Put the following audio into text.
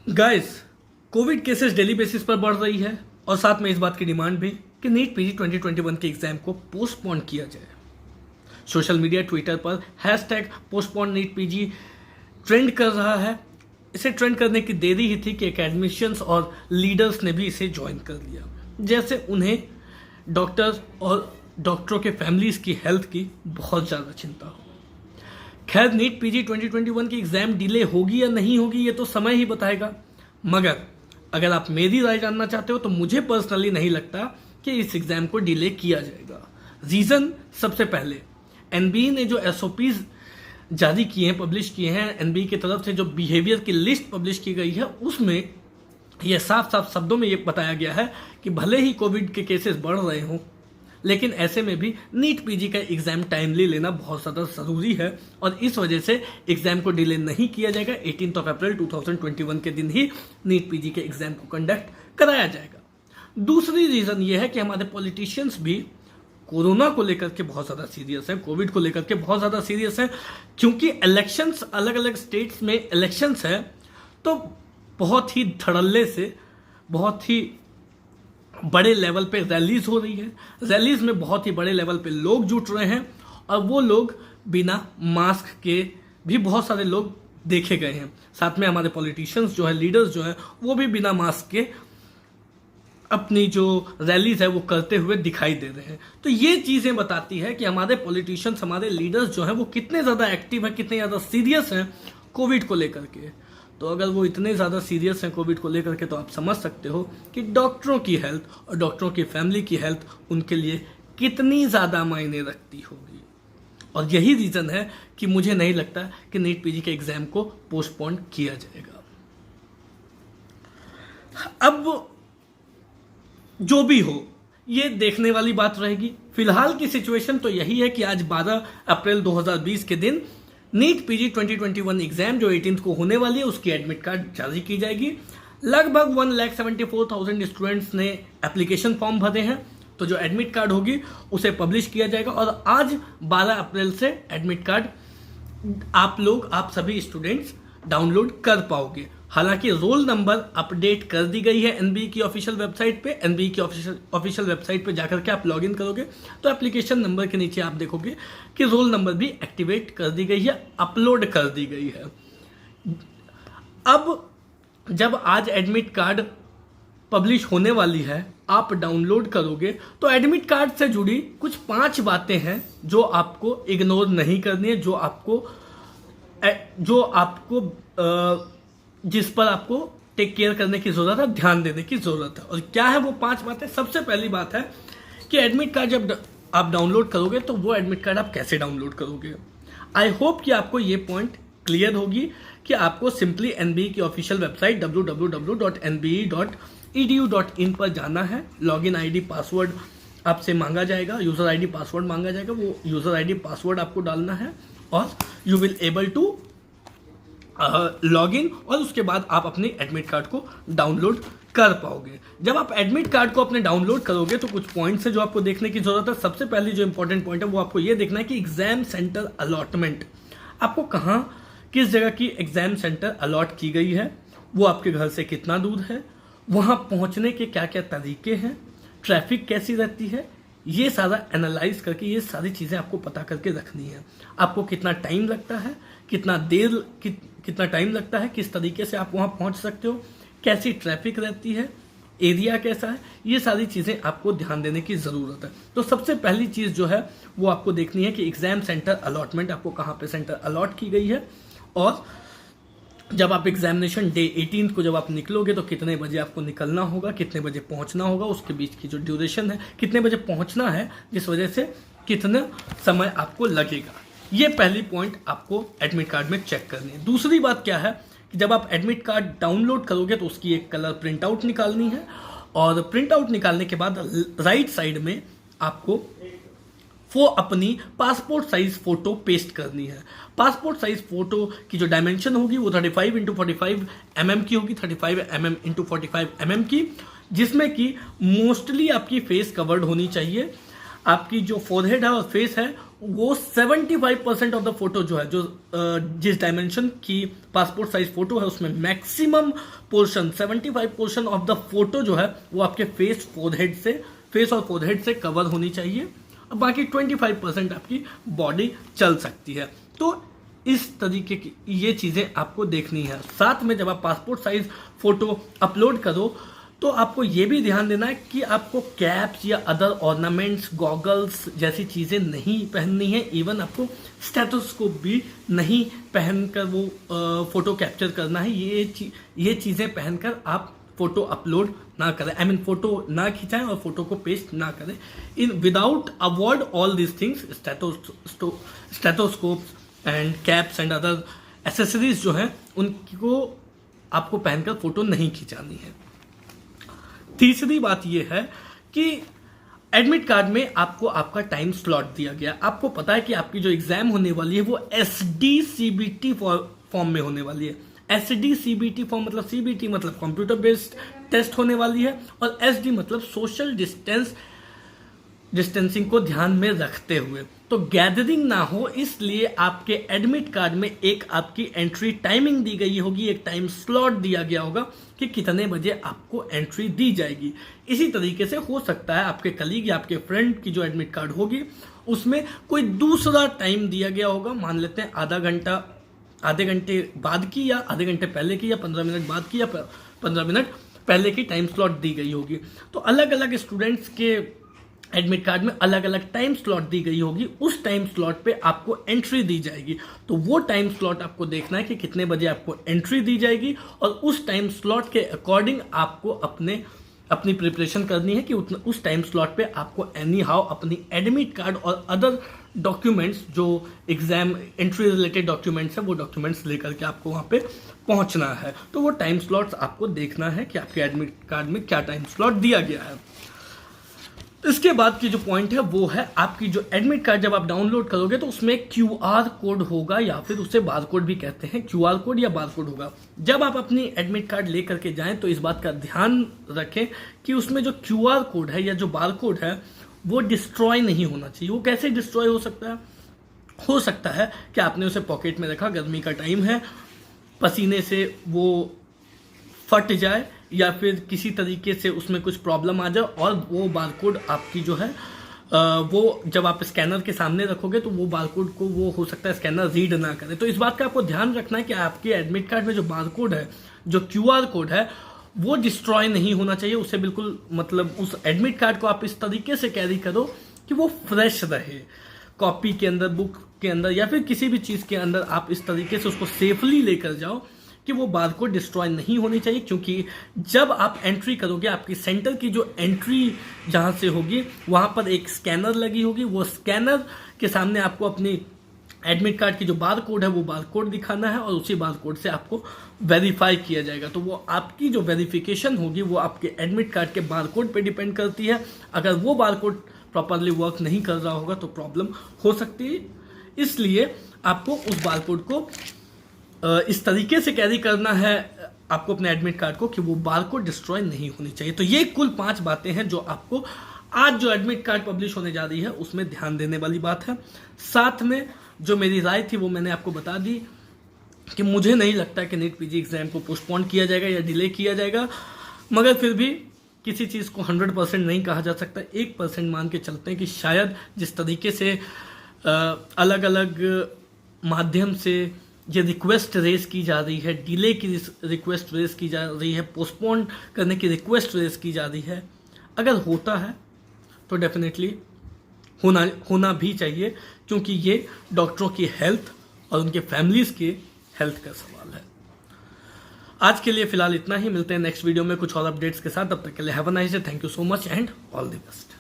Guys, Covid cases daily basis पर बढ़ रही है और साथ में इस बात की डिमांड भी कि नीट पीजी 2021 के एग्जाम को पोस्टपोन किया जाए। सोशल मीडिया ट्विटर पर hashtag postpone NEET PG trend कर रहा है। इसे ट्रेंड करने की देरी ही थी कि एकेडमिशियंस और लीडर्स ने भी इसे ज्वाइन कर लिया, जैसे उन्हें डॉक्टर्स और डॉक्टरों के फैमिलीज की हेल्थ की बहुत ज़्यादा चिंता हो। खैर, नीट पीजी 2021 की एग्जाम डिले होगी या नहीं होगी ये तो समय ही बताएगा, मगर अगर आप मेरी राय जानना चाहते हो तो मुझे पर्सनली नहीं लगता कि इस एग्जाम को डिले किया जाएगा। रीज़न, सबसे पहले एनबीई ने जो एसओपीज जारी किए हैं, पब्लिश किए हैं, एनबीई की तरफ से जो बिहेवियर की लिस्ट पब्लिश की गई है उसमें यह साफ साफ शब्दों में ये बताया गया है कि भले ही कोविड के केसेस बढ़ रहे हों, लेकिन ऐसे में भी नीट पीजी का एग्जाम टाइमली लेना बहुत ज़्यादा ज़रूरी है और इस वजह से एग्जाम को डिले नहीं किया जाएगा। 18 अप्रैल 2021 के दिन ही नीट पीजी के एग्जाम को कंडक्ट कराया जाएगा। दूसरी रीज़न ये है कि हमारे पॉलिटिशियंस भी कोरोना को लेकर के बहुत ज़्यादा सीरियस हैं, कोविड को लेकर के बहुत ज़्यादा सीरियस हैं, क्योंकि इलेक्शंस, अलग अलग स्टेट्स में इलेक्शंस है तो बहुत ही धड़ल्ले से, बहुत ही बड़े लेवल पे रैलीज हो रही है। रैलीज में बहुत ही बड़े लेवल पे लोग जुट रहे हैं और वो लोग बिना मास्क के भी बहुत सारे लोग देखे गए हैं। साथ में हमारे पॉलिटिशियंस जो है, लीडर्स जो हैं, वो भी बिना मास्क के अपनी जो रैलीज है वो करते हुए दिखाई दे रहे हैं। तो ये चीज़ें बताती है कि हमारे पॉलिटिशियंस, हमारे लीडर्स जो हैं वो कितने ज़्यादा एक्टिव हैं, कितने ज़्यादा सीरियस हैं कोविड को लेकर के। तो अगर वो इतने ज़्यादा सीरियस हैं कोविड को लेकर के तो आप समझ सकते हो कि डॉक्टरों की हेल्थ और डॉक्टरों की फैमिली की हेल्थ उनके लिए कितनी ज़्यादा मायने रखती होगी। और यही रीज़न है कि मुझे नहीं लगता कि नीट पीजी के एग्ज़ाम को पोस्टपोन किया जाएगा। अब जो भी हो, ये देखने वाली बात रहेगी। फिलहाल की सिचुएशन तो यही है कि आज 12 अप्रैल 2020 के दिन नीट पीजी 2021 एग्जाम जो 18 को होने वाली है उसकी एडमिट कार्ड जारी की जाएगी। लगभग 1,74,000 स्टूडेंट्स ने एप्लीकेशन फॉर्म भरे हैं, तो जो एडमिट कार्ड होगी उसे पब्लिश किया जाएगा और आज 12 अप्रैल से एडमिट कार्ड आप सभी स्टूडेंट्स डाउनलोड कर पाओगे। हालांकि रोल नंबर अपडेट कर दी गई है एनबीई की ऑफिशियल वेबसाइट पे। एनबीई की ऑफिशियल वेबसाइट पे जाकर के आप लॉगिन करोगे तो एप्लीकेशन नंबर के नीचे आप देखोगे कि रोल नंबर भी एक्टिवेट कर दी गई है, अपलोड कर दी गई है। अब जब आज एडमिट कार्ड पब्लिश होने वाली है, आप डाउनलोड करोगे तो एडमिट कार्ड से जुड़ी कुछ 5 बातें हैं जो आपको इग्नोर नहीं करनी है, जिस पर आपको टेक केयर करने की जरूरत है, ध्यान देने की जरूरत है। और क्या है वो 5 बातें? सबसे पहली बात है कि एडमिट कार्ड जब आप डाउनलोड करोगे तो वो एडमिट कार्ड आप कैसे डाउनलोड करोगे। आई होप कि आपको ये पॉइंट क्लियर होगी कि आपको सिंपली एनबीई की ऑफिशियल वेबसाइट www.nbe.edu.in पर जाना है। लॉगिन आईडी पासवर्ड आपसे मांगा जाएगा, यूजर आईडी पासवर्ड मांगा जाएगा, वो यूजर आईडी पासवर्ड आपको डालना है और you will able to login और उसके बाद आप अपने एडमिट कार्ड को डाउनलोड कर पाओगे। जब आप एडमिट कार्ड को अपने डाउनलोड करोगे तो कुछ पॉइंट्स है जो आपको देखने की जरूरत है। सबसे पहले जो इंपॉर्टेंट पॉइंट है वो आपको ये देखना है कि एग्जाम सेंटर अलॉटमेंट, आपको कहाँ किस जगह की एग्जाम सेंटर अलॉट की गई है, वो आपके घर से कितना दूर है, वहाँ पहुँचने के क्या क्या तरीके हैं, ट्रैफिक कैसी रहती है, ये सारा एनालाइज करके ये सारी चीज़ें आपको पता करके रखनी है। आपको कितना टाइम लगता है, कितना टाइम लगता है, किस तरीके से आप वहाँ पहुँच सकते हो, कैसी ट्रैफिक रहती है, एरिया कैसा है, ये सारी चीज़ें आपको ध्यान देने की ज़रूरत है। तो सबसे पहली चीज़ जो है वो आपको देखनी है कि एग्ज़ाम सेंटर अलॉटमेंट, आपको कहाँ पे सेंटर अलॉट की गई है और जब आप एग्जामिनेशन डे 18 को जब आप निकलोगे तो कितने बजे आपको निकलना होगा, कितने बजे पहुंचना होगा, उसके बीच की जो ड्यूरेशन है, कितने बजे पहुंचना है, जिस वजह से कितना समय आपको लगेगा। ये पहली पॉइंट आपको एडमिट कार्ड में चेक करनी है। दूसरी बात क्या है कि जब आप एडमिट कार्ड डाउनलोड करोगे तो उसकी एक कलर प्रिंट आउट निकालनी है और प्रिंट आउट निकालने के बाद राइट साइड में आपको वो अपनी पासपोर्ट साइज फोटो पेस्ट करनी है। पासपोर्ट साइज फोटो की जो डायमेंशन होगी वो 35x45 mm की होगी, 35 mm x 45 mm की, जिसमें कि मोस्टली आपकी फेस कवर्ड होनी चाहिए। आपकी जो फोरहेड है और फेस है वो 75% ऑफ द फोटो जो है, जो जिस डायमेंशन की पासपोर्ट साइज फोटो है उसमें maximum portion 75% of the photo जो है वो आपके फेस और फोरहेड से कवर होनी चाहिए, और बाकी 25% आपकी बॉडी चल सकती है। तो इस तरीके की ये चीज़ें आपको देखनी है। साथ में जब आप पासपोर्ट साइज फोटो अपलोड करो तो आपको ये भी ध्यान देना है कि आपको कैप्स या अदर ऑर्नामेंट्स, गॉगल्स जैसी चीज़ें नहीं पहननी है। इवन आपको स्टेथोस्कोप भी नहीं पहनकर वो फोटो कैप्चर करना है। ये चीज़ें पहनकर आप फोटो अपलोड ना करें, फोटो ना खिंचाएं और फोटो को पेस्ट ना करें। In without avoid all this things, stethoscope and caps and other accessories जो हैं उनको आपको पहनकर फोटो नहीं खिंचानी है। तीसरी बात यह है कि एडमिट कार्ड में आपको आपका टाइम स्लॉट दिया गया। आपको पता है कि आपकी जो एग्जाम होने वाली है वो SDCBT फॉर्म में होने वाली है। SDCBT फॉर्म मतलब CBT मतलब कंप्यूटर बेस्ड टेस्ट होने वाली है, और SD मतलब सोशल डिस्टेंसिंग को ध्यान में रखते हुए। तो गैदरिंग ना हो इसलिए आपके एडमिट कार्ड में एक आपकी एंट्री टाइमिंग दी गई होगी, एक टाइम स्लॉट दिया गया होगा कि कितने बजे आपको एंट्री दी जाएगी। इसी तरीके से हो सकता है आपके कलीग या आपके फ्रेंड की जो एडमिट कार्ड होगी उसमें कोई दूसरा टाइम दिया गया होगा। मान लेते हैं आधे घंटे बाद की, या आधे घंटे पहले की, या 15 मिनट बाद की, या 15 मिनट पहले की टाइम स्लॉट दी गई होगी। तो अलग अलग स्टूडेंट्स के एडमिट कार्ड में अलग अलग टाइम स्लॉट दी गई होगी। उस टाइम स्लॉट पे आपको एंट्री दी जाएगी। तो वो टाइम स्लॉट आपको देखना है कि कितने बजे आपको एंट्री दी जाएगी, और उस टाइम स्लॉट के अकॉर्डिंग आपको अपनी प्रिपरेशन करनी है कि उस टाइम स्लॉट पे आपको एनी हाउ अपनी एडमिट कार्ड और अदर डॉक्यूमेंट्स जो एग्जाम एंट्री रिलेटेड डॉक्यूमेंट्स है वो डॉक्यूमेंट्स लेकर के आपको वहाँ पे पहुँचना है। तो वो टाइम स्लॉट्स आपको देखना है कि आपके एडमिट कार्ड में क्या टाइम स्लॉट दिया गया है। इसके बाद की जो पॉइंट है वो है आपकी जो एडमिट कार्ड जब आप डाउनलोड करोगे तो उसमें QR कोड होगा, या फिर उसे बार कोड भी कहते हैं। QR कोड या बार कोड होगा। जब आप अपनी एडमिट कार्ड लेकर के जाएं तो इस बात का ध्यान रखें कि उसमें जो QR कोड है या जो बार कोड है वो डिस्ट्रॉय नहीं होना चाहिए। वो कैसे डिस्ट्रॉय हो सकता है कि आपने उसे पॉकेट में रखा, गर्मी का टाइम है, पसीने से वो फट जाए, या फिर किसी तरीके से उसमें कुछ प्रॉब्लम आ जाए और वो बारकोड आपकी जो है वो जब आप स्कैनर के सामने रखोगे तो वो बारकोड को वो हो सकता है स्कैनर रीड ना करे। तो इस बात का आपको ध्यान रखना है कि आपके एडमिट कार्ड में जो बारकोड है, जो QR कोड है, वो डिस्ट्रॉय नहीं होना चाहिए। उसे बिल्कुल मतलब उस एडमिट कार्ड को आप इस तरीके से कैरी करो कि वो फ्रेश रहे। कॉपी के अंदर, बुक के अंदर, या फिर किसी भी चीज़ के अंदर आप इस तरीके से उसको सेफली लेकर जाओ कि वो बारकोड डिस्ट्रॉय नहीं होनी चाहिए। क्योंकि जब आप एंट्री करोगे, आपकी सेंटर की जो एंट्री जहां से होगी वहां पर एक स्कैनर लगी होगी। वो स्कैनर के सामने आपको अपनी एडमिट कार्ड की जो बारकोड है वो बारकोड दिखाना है, और उसी बारकोड से आपको वेरीफाई किया जाएगा। तो वो आपकी जो वेरिफिकेशन होगी वो आपके एडमिट कार्ड के बारकोड पे डिपेंड करती है। अगर वो बारकोड प्रॉपरली वर्क नहीं कर रहा होगा तो प्रॉब्लम हो सकती है। इसलिए आपको उस बारकोड को इस तरीके से कैरी करना है, आपको अपने एडमिट कार्ड को, कि वो बारकोड डिस्ट्रॉय नहीं होनी चाहिए। तो ये कुल 5 बातें हैं जो आपको आज जो एडमिट कार्ड पब्लिश होने जा रही है उसमें ध्यान देने वाली बात है। साथ में जो मेरी राय थी वो मैंने आपको बता दी कि मुझे नहीं लगता कि नीट PG एग्जाम को पोस्टपोन किया जाएगा या डिले किया जाएगा, मगर फिर भी किसी चीज़ को 100% नहीं कहा जा सकता। 1% मान के चलते हैं कि शायद जिस तरीके से अलग अलग माध्यम से ये रिक्वेस्ट रेज की जा रही है, डिले की रिक्वेस्ट रेज की जा रही है, पोस्टपोन करने की रिक्वेस्ट रेज की जा रही है, अगर होता है तो डेफिनेटली होना भी चाहिए, क्योंकि ये डॉक्टरों की हेल्थ और उनके फैमिलीज के हेल्थ का सवाल है। आज के लिए फिलहाल इतना ही। मिलते हैं नेक्स्ट वीडियो में कुछ और अपडेट्स के साथ। तब तक के लिए have a nice day. Thank you so much and all the best.